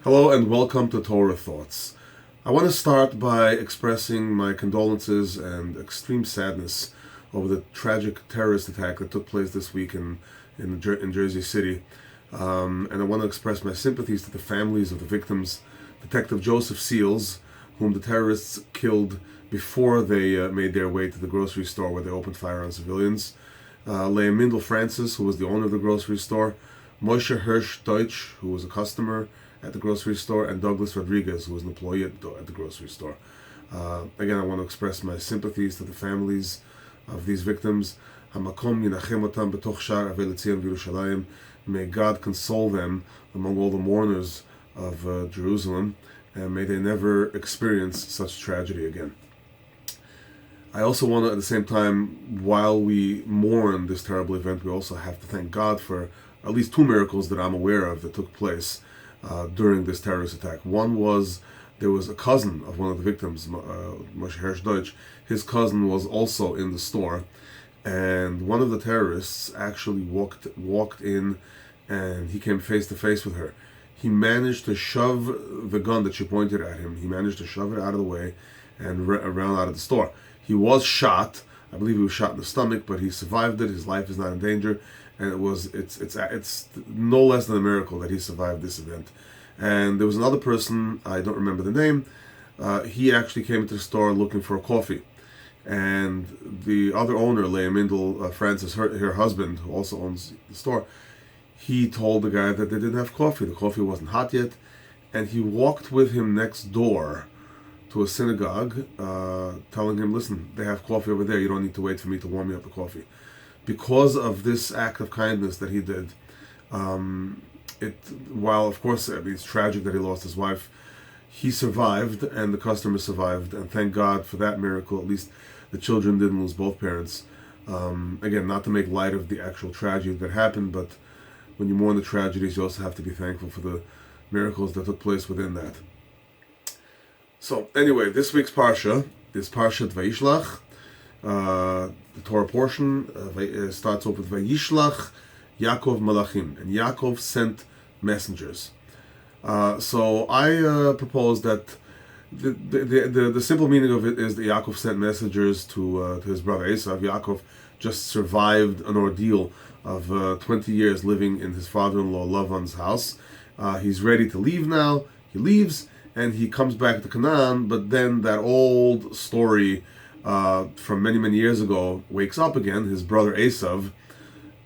Hello and welcome to Torah Thoughts. I want to start by expressing my condolences and extreme sadness over the tragic terrorist attack that took place this week in Jersey City. And I want to express my sympathies to the families of the victims. Detective Joseph Seals, whom the terrorists killed before they made their way to the grocery store where they opened fire on civilians. Leah Francis, who was the owner of the grocery store. Moshe Hirsch Deutsch, who was a customer at the grocery store, and Douglas Rodriguez, who was an employee at the grocery store. Again, I want to express my sympathies to the families of these victims. Hamakom yinachem otam b'toch shar Avei L'Tzion v'Yerushalayim. May God console them among all the mourners of Jerusalem, and may they never experience such tragedy again. I also want to, at the same time, while we mourn this terrible event, we also have to thank God for at least two miracles that I'm aware of that took place during this terrorist attack. One was there was a cousin of one of the victims, Moshe Hirsch Deutsch. His cousin was also in the store, and one of the terrorists actually walked in, and he came face to face with her. He managed to shove the gun that she pointed at him. He managed to shove it out of the way and ran out of the store. He was shot. I believe he was shot in the stomach, but he survived it. His life is not in danger. And it's no less than a miracle that he survived this event. And there was another person, I don't remember the name, he actually came into the store looking for a coffee. And the other owner, Leah Francis, her husband, who also owns the store, he told the guy that they didn't have coffee. The coffee wasn't hot yet. And he walked with him next door to a synagogue, telling him, listen, they have coffee over there. You don't need to wait for me to warm you up the coffee. Because of this act of kindness that he did, while of course it's tragic that he lost his wife, he survived and the customer survived, and thank God for that miracle. At least the children didn't lose both parents. Again, not to make light of the actual tragedy that happened, but when you mourn the tragedies, you also have to be thankful for the miracles that took place within that. So anyway, this week's Parsha is Parshat Vayishlach. The Torah portion starts off with Vayishlach Yaakov Malachim, and Yaakov sent messengers. So I propose that the simple meaning of it is that Yaakov sent messengers to his brother Esav. Yaakov just survived an ordeal of 20 years living in his father-in-law Lavan's house. He's ready to leave now. He leaves and he comes back to Canaan, but then that old story from many years ago wakes up again. His brother Esav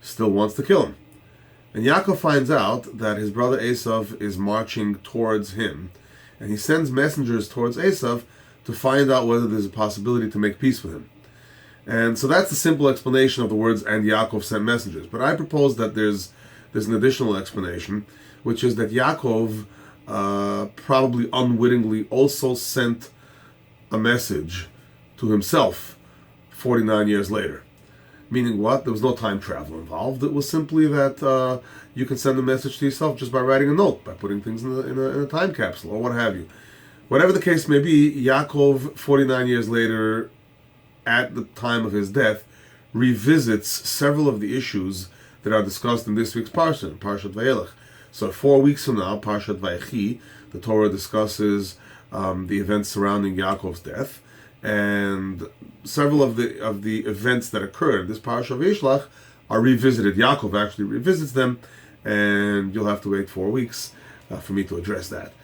still wants to kill him. And Yaakov finds out that his brother Esav is marching towards him, and he sends messengers towards Esav to find out whether there's a possibility to make peace with him. And so that's the simple explanation of the words, and Yaakov sent messengers. But I propose that there's an additional explanation, which is that Yaakov probably unwittingly also sent a message to himself 49 years later. Meaning what? There was no time travel involved. It was simply that you can send a message to yourself just by writing a note, by putting things in a time capsule, or what have you. Whatever the case may be, Yaakov, 49 years later, at the time of his death, revisits several of the issues that are discussed in this week's Parsha, Parshat Vayishlach. So 4 weeks from now, Parshat Vayechi, the Torah discusses the events surrounding Yaakov's death, and several of the events that occurred in this Parsha Vayishlach are revisited. Yaakov actually revisits them, and you'll have to wait 4 weeks for me to address that.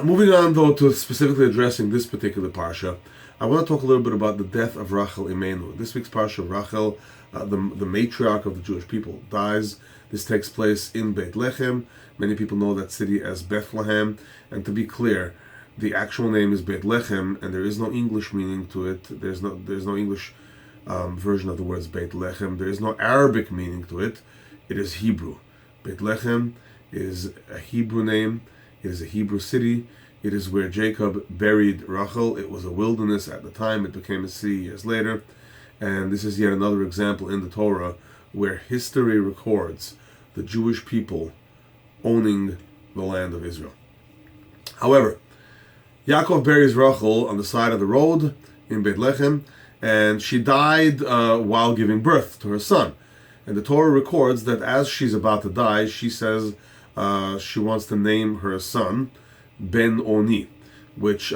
Moving on, though, to specifically addressing this particular Parsha, I want to talk a little bit about the death of Rachel Imenu. This week's Parsha, Rachel, the matriarch of the Jewish people, dies. This takes place in Beit Lechem. Many people know that city as Bethlehem, and to be clear, the actual name is Beit Lechem, and there is no English meaning to it. There's no English version of the words Beit Lechem. There is no Arabic meaning to it. It is Hebrew. Beit Lechem is a Hebrew name. It is a Hebrew city. It is where Jacob buried Rachel. It was a wilderness at the time. It became a city years later. And this is yet another example in the Torah where history records the Jewish people owning the land of Israel. However, Yaakov buries Rachel on the side of the road in Beit Lechem, and she died while giving birth to her son. And the Torah records that as she's about to die, she says, she wants to name her son Ben Oni, which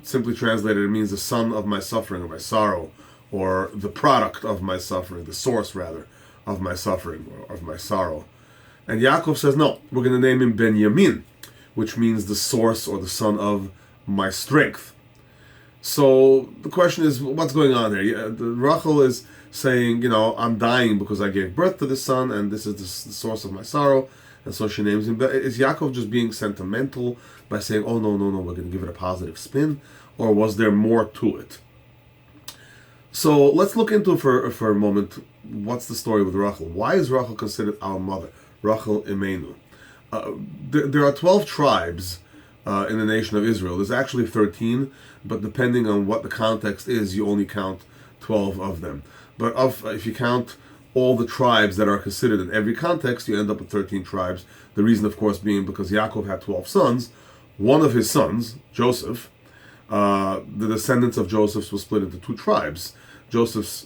simply translated it means the son of my suffering or my sorrow, or the product of my suffering, the source rather of my suffering or of my sorrow. And Yaakov says, no, we're going to name him Benjamin, which means the source or the son of my strength. So the question is, what's going on here? Rachel is saying, I'm dying because I gave birth to this son, and this is the source of my sorrow, and so she names him. But is Yaakov just being sentimental by saying, oh, no, we're going to give it a positive spin? Or was there more to it? So let's look into for a moment, what's the story with Rachel? Why is Rachel considered our mother? Rachel Imenu. There are 12 tribes in the nation of Israel. There's actually 13, but depending on what the context is, you only count 12 of them. But if you count all the tribes that are considered in every context, you end up with 13 tribes. The reason, of course, being because Yaakov had 12 sons. One of his sons, Joseph, the descendants of Joseph was split into 2 tribes. Joseph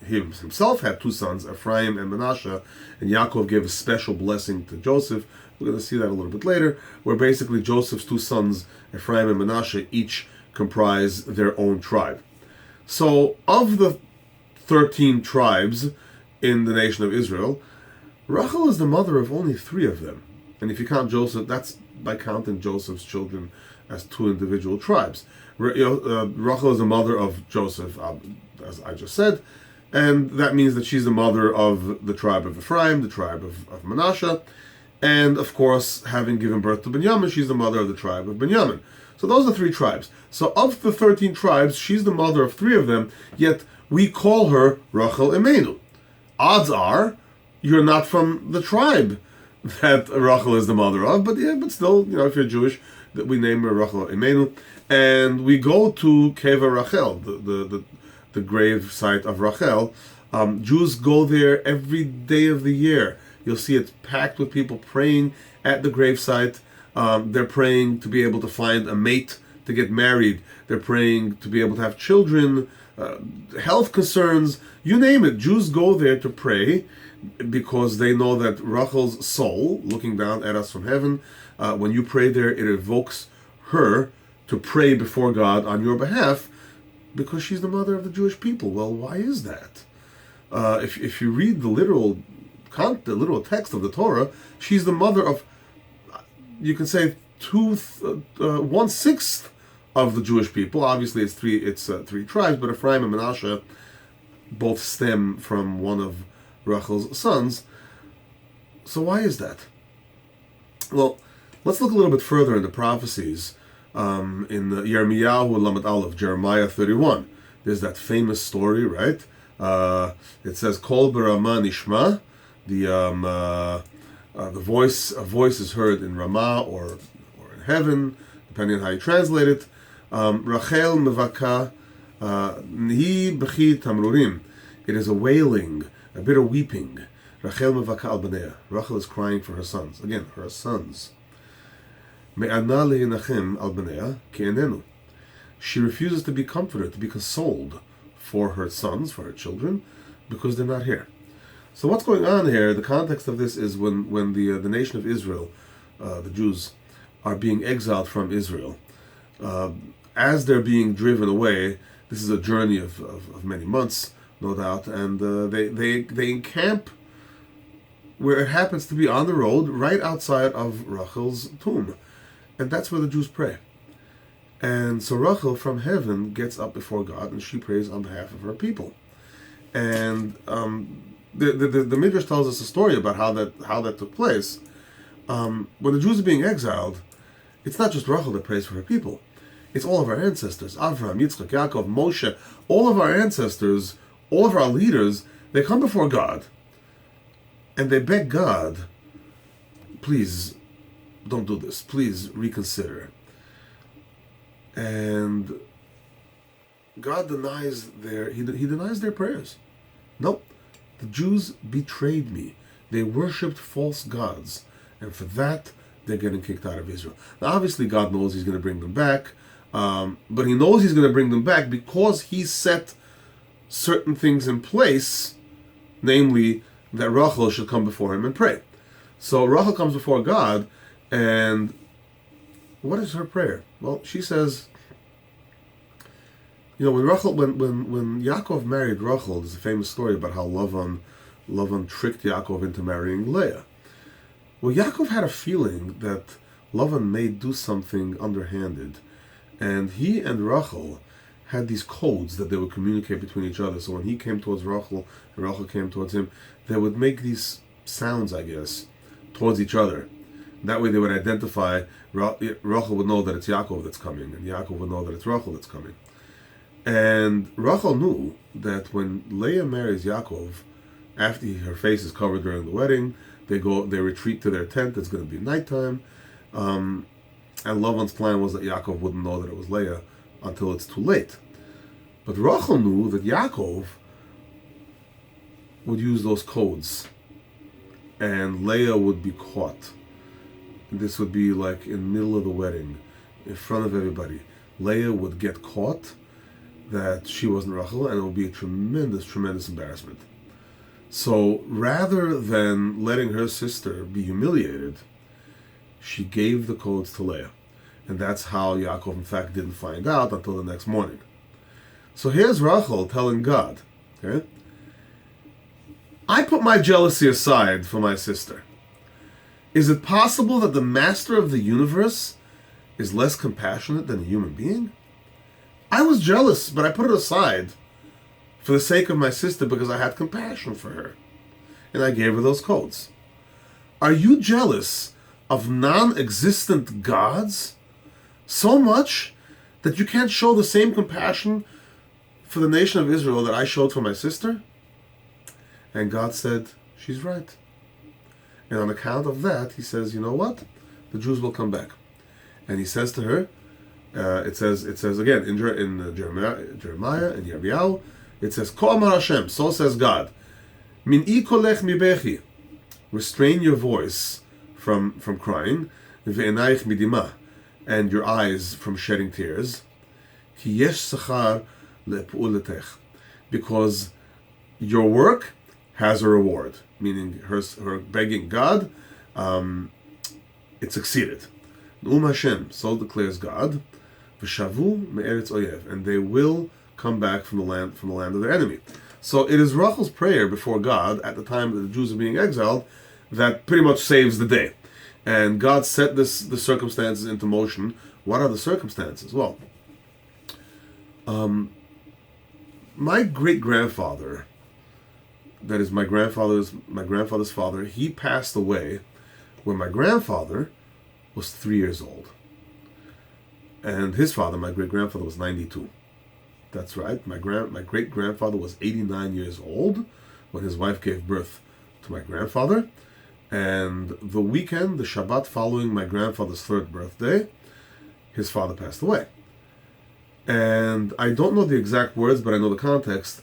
himself had 2 sons, Ephraim and Manasseh, and Yaakov gave a special blessing to Joseph. We're going to see that a little bit later, where basically Joseph's 2 sons, Ephraim and Manasseh, each comprise their own tribe. So, of the 13 tribes in the nation of Israel, Rachel is the mother of only 3 of them. And if you count Joseph, that's by counting Joseph's children as 2 individual tribes. Rachel is the mother of Joseph, as I just said, and that means that she's the mother of the tribe of Ephraim, the tribe of Manasseh, and of course, having given birth to Benjamin, she's the mother of the tribe of Benjamin. So those are 3 tribes. So of the 13 tribes, she's the mother of 3 of them, yet we call her Rachel Imenu. Odds are, you're not from the tribe that Rachel is the mother of, but still, if you're Jewish, that we name her Rachel Imenu. And we go to Keva Rachel, the grave site of Rachel. Jews go there every day of the year. You'll see it's packed with people praying at the gravesite. They're praying to be able to find a mate to get married. They're praying to be able to have children, health concerns, you name it. Jews go there to pray because they know that Rachel's soul, looking down at us from heaven, when you pray there, it evokes her to pray before God on your behalf, because she's the mother of the Jewish people. Well, why is that? If you read the literal text of the Torah, she's the mother of, you can say, 1/6 of the Jewish people. Obviously, it's three tribes, but Ephraim and Manasseh both stem from one of Rachel's sons. So why is that? Well, let's look a little bit further in the prophecies. In Yirmiyahu Lamed Aleph, Jeremiah 31, there's that famous story, right? It says, "Kol b'Ramah nishma," a voice is heard in Ramah or in heaven, depending on how you translate it. Rachel mevaka nihi b'chi tamrurim. It is a wailing, a bit of weeping. Rachel mevaka al b'nei. Rachel is crying for her sons. Again, her sons. Me'ana le'inachem al b'nei ke'enenu. She refuses to be comforted, to be consoled for her sons, for her children, because they're not here. So what's going on here? The context of this is when the nation of Israel, the Jews, are being exiled from Israel. As they're being driven away, this is a journey of many months, no doubt, and they encamp where it happens to be on the road, right outside of Rachel's tomb. And that's where the Jews pray. And so Rachel from heaven gets up before God and she prays on behalf of her people. And the Midrash tells us a story about how that took place. When the Jews are being exiled, it's not just Rachel that prays for her people. It's all of our ancestors, Avraham, Yitzchak, Yaakov, Moshe, all of our ancestors, all of our leaders, they come before God and they beg God, please don't do this, please reconsider. And God denies he denies their prayers. Nope. The Jews betrayed me. They worshipped false gods. And for that, they're getting kicked out of Israel. Now, obviously, God knows he's going to bring them back. But he knows he's going to bring them back because he set certain things in place, namely, that Rachel should come before him and pray. So Rachel comes before God, and what is her prayer? Well, she says, when Yaakov married Rachel, there's a famous story about how Lavan tricked Yaakov into marrying Leah. Well, Yaakov had a feeling that Lavan may do something underhanded, and he and Rachel had these codes that they would communicate between each other. So when he came towards Rachel and Rachel came towards him, they would make these sounds, I guess, towards each other. That way they would identify, Rachel would know that it's Yaakov that's coming, and Yaakov would know that it's Rachel that's coming. And Rachel knew that when Leah marries Yaakov, after her face is covered during the wedding, they retreat to their tent. It's going to be nighttime, and Lavan's plan was that Yaakov wouldn't know that it was Leah until it's too late. But Rachel knew that Yaakov would use those codes, and Leah would be caught. This would be like in the middle of the wedding, in front of everybody. Leah would get caught that she wasn't Rachel, and it would be a tremendous, tremendous embarrassment. So rather than letting her sister be humiliated, she gave the codes to Leah. And that's how Yaakov, in fact, didn't find out until the next morning. So here's Rachel telling God, okay, I put my jealousy aside for my sister. Is it possible that the master of the universe is less compassionate than a human being? I was jealous, but I put it aside for the sake of my sister because I had compassion for her. And I gave her those codes. Are you jealous of non-existent gods so much that you can't show the same compassion for the nation of Israel that I showed for my sister? And God said, she's right. And on account of that, he says, you know what? The Jews will come back. And he says to her, it says again in Jeremiah and Yirmiyahu, it says, Ko amar Hashem, so says God, Min'i kolech mi bechi, restrain your voice from crying, ve'enayich midima, and your eyes from shedding tears, ki yesh sachar le'pu'uletech, because your work has a reward, meaning her begging God, it succeeded. Ne'um Hashem, so declares God, v'shavu me'eretz oyev, and they will come back from the land of their enemy. So it is Rachel's prayer before God at the time that the Jews are being exiled that pretty much saves the day. And God set the circumstances into motion. What are the circumstances? Well, my great-grandfather, that is my grandfather's father, he passed away when my grandfather was 3 years old. And his father, my great-grandfather, was 92. That's right. My great-grandfather was 89 years old when his wife gave birth to my grandfather. And the weekend, the Shabbat following my grandfather's 3rd birthday, his father passed away. And I don't know the exact words, but I know the context.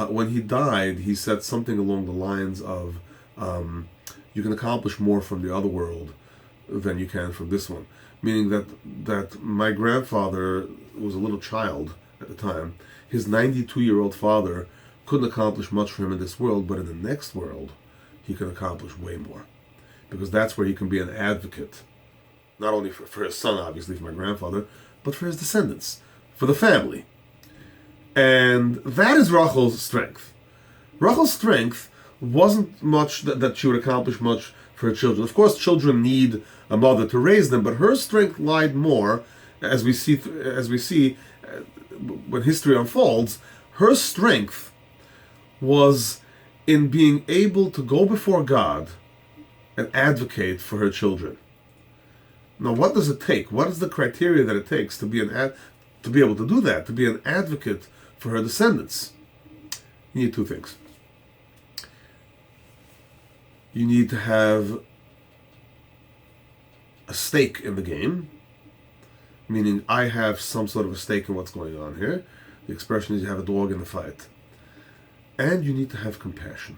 When he died, he said something along the lines of, you can accomplish more from the other world than you can from this one. Meaning that my grandfather was a little child at the time. His 92-year-old father couldn't accomplish much for him in this world, but in the next world, he can accomplish way more. Because that's where he can be an advocate, not only for his son, obviously, for my grandfather, but for his descendants, for the family. And that is Rachel's strength. Rachel's strength wasn't much that she would accomplish much for her children. Of course, children need a mother to raise them, but her strength lied more, as we see when history unfolds. Her strength was in being able to go before God and advocate for her children. Now, what does it take? What is the criteria that it takes to be able to do that? To be an advocate for her descendants? You need 2 things. You need to have a stake in the game, meaning I have some sort of a stake in what's going on here. The expression is you have a dog in the fight. And you need to have compassion.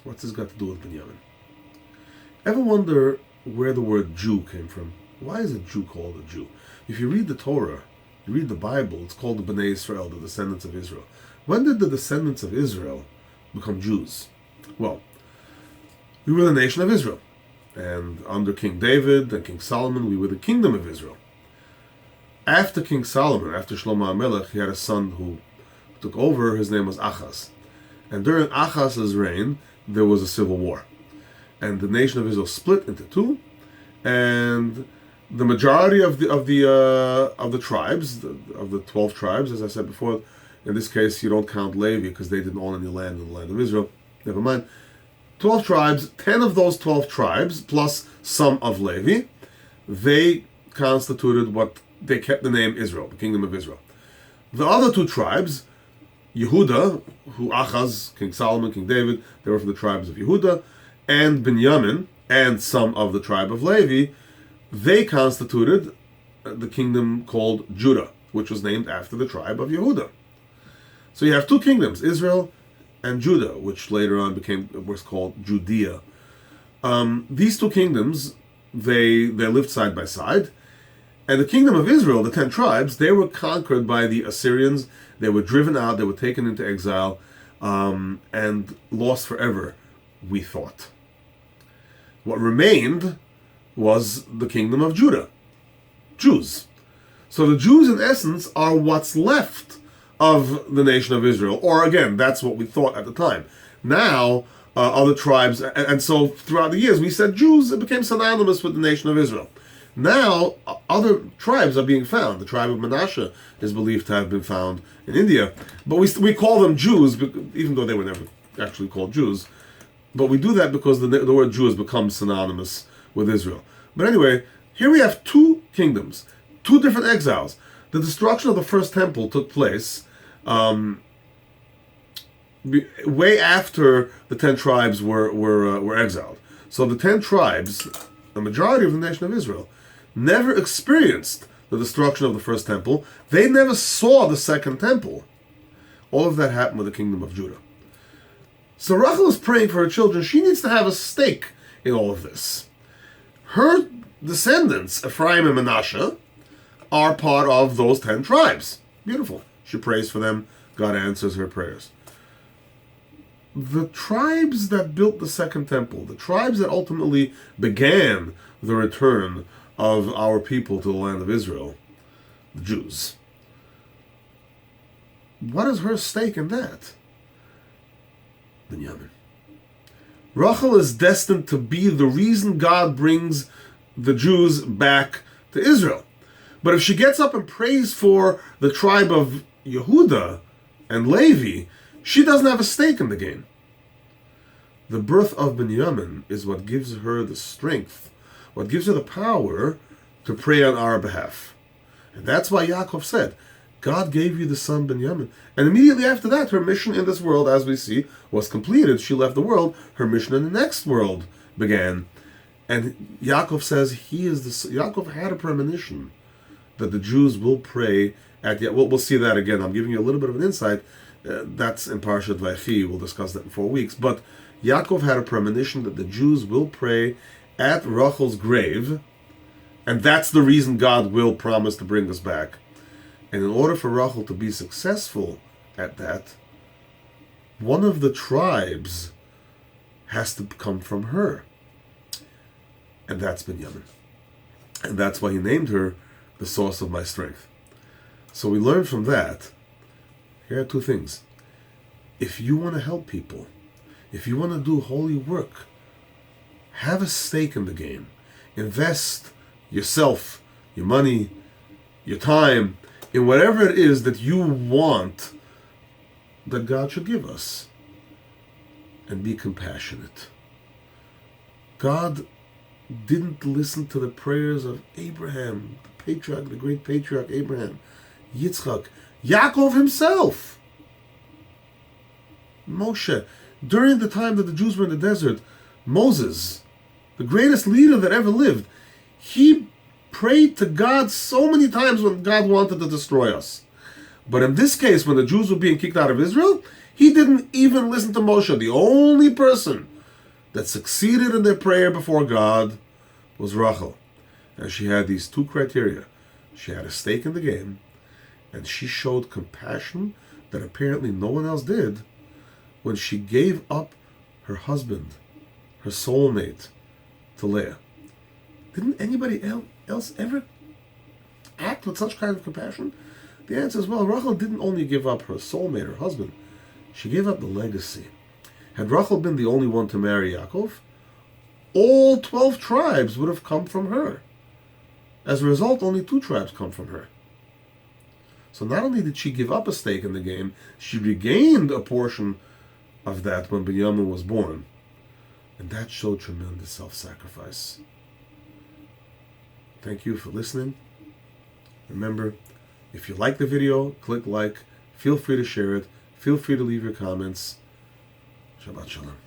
What's this got to do with Binyamin? Ever wonder where the word Jew came from? Why is a Jew called a Jew? If you read the Torah, you read the Bible, it's called the Bnei Israel, the descendants of Israel. When did the descendants of Israel become Jews? Well, we were the nation of Israel. And under King David and King Solomon, we were the kingdom of Israel. After King Solomon, after Shlomo HaMelech, he had a son who took over. His name was Achaz. And during Achaz's reign, there was a civil war. And the nation of Israel split into two. And the majority of the tribes, of the 12 tribes, as I said before, in this case you don't count Levi because they didn't own any land in the land of Israel. Never mind. 12 tribes, 10 of those 12 tribes, plus some of Levi, they constituted they kept the name Israel, the kingdom of Israel. The other two tribes, Yehuda, who Achaz, King Solomon, King David, they were from the tribes of Yehuda, and Binyamin, and some of the tribe of Levi, they constituted the kingdom called Judah, which was named after the tribe of Yehuda. So you have two kingdoms, Israel and Judah, which later on was called Judea. These two kingdoms, they lived side by side, and the kingdom of Israel, the 10 tribes, they were conquered by the Assyrians. They were driven out, they were taken into exile, and lost forever, we thought. What remained was the kingdom of Judah, Jews. So the Jews, in essence, are what's left of the nation of Israel. Or again, that's what we thought at the time. Now, other tribes, and so throughout the years, we said Jews, it became synonymous with the nation of Israel. Now, other tribes are being found. The tribe of Manasseh is believed to have been found in India. But we call them Jews, even though they were never actually called Jews. But we do that because the word Jew has become synonymous with Israel. But anyway, here we have two kingdoms, two different exiles. The destruction of the first temple took place way after the 10 tribes were exiled. So the 10 tribes, the majority of the nation of Israel, never experienced the destruction of the first temple. They never saw the second temple. All of that happened with the kingdom of Judah. So Rachel is praying for her children. She needs to have a stake in all of this. Her descendants, Ephraim and Manasseh, are part of those 10 tribes. Beautiful. She prays for them. God answers her prayers. The tribes that built the second temple, the tribes that ultimately began the return of our people to the land of Israel, the Jews. What is her stake in that? Binyamin. Rachel is destined to be the reason God brings the Jews back to Israel. But if she gets up and prays for the tribe of Yehuda and Levi, she doesn't have a stake in the game. The birth of Binyamin is what gives her the strength, what gives her the power to pray on our behalf. And that's why Yaakov said, God gave you the son Binyamin. And immediately after that, her mission in this world, as we see, was completed. She left the world. Her mission in the next world began. And Yaakov says Yaakov had a premonition that the Jews will pray at the... We'll see that again. I'm giving you a little bit of an insight. That's in Parshat Vayechi. We'll discuss that in 4 weeks. But Yaakov had a premonition that the Jews will pray at Rachel's grave. And that's the reason God will promise to bring us back. And in order for Rachel to be successful at that, one of the tribes has to come from her. And that's Binyamin. And that's why he named her the source of my strength. So we learn from that, here are two things. If you want to help people, if you want to do holy work, have a stake in the game. Invest yourself, your money, your time, in whatever it is that you want that God should give us. And be compassionate. God didn't listen to the prayers of Abraham, the patriarch, the great patriarch Abraham, Yitzchak, Yaakov himself, Moshe. During the time that the Jews were in the desert, Moses, the greatest leader that ever lived, he prayed to God so many times when God wanted to destroy us. But in this case, when the Jews were being kicked out of Israel, he didn't even listen to Moshe. The only person that succeeded in their prayer before God was Rachel. And she had these two criteria. She had a stake in the game, and she showed compassion that apparently no one else did when she gave up her husband, her soulmate, to Leah. Didn't anybody else ever act with such kind of compassion? The answer is, well, Rachel didn't only give up her soulmate, her husband, she gave up the legacy. Had Rachel been the only one to marry Yaakov, all 12 tribes would have come from her. As a result, only 2 tribes come from her. So not only did she give up a stake in the game, she regained a portion of that when Binyamin was born. And that showed tremendous self-sacrifice. Thank you for listening. Remember, if you like the video, click like. Feel free to share it. Feel free to leave your comments. Shabbat Shalom.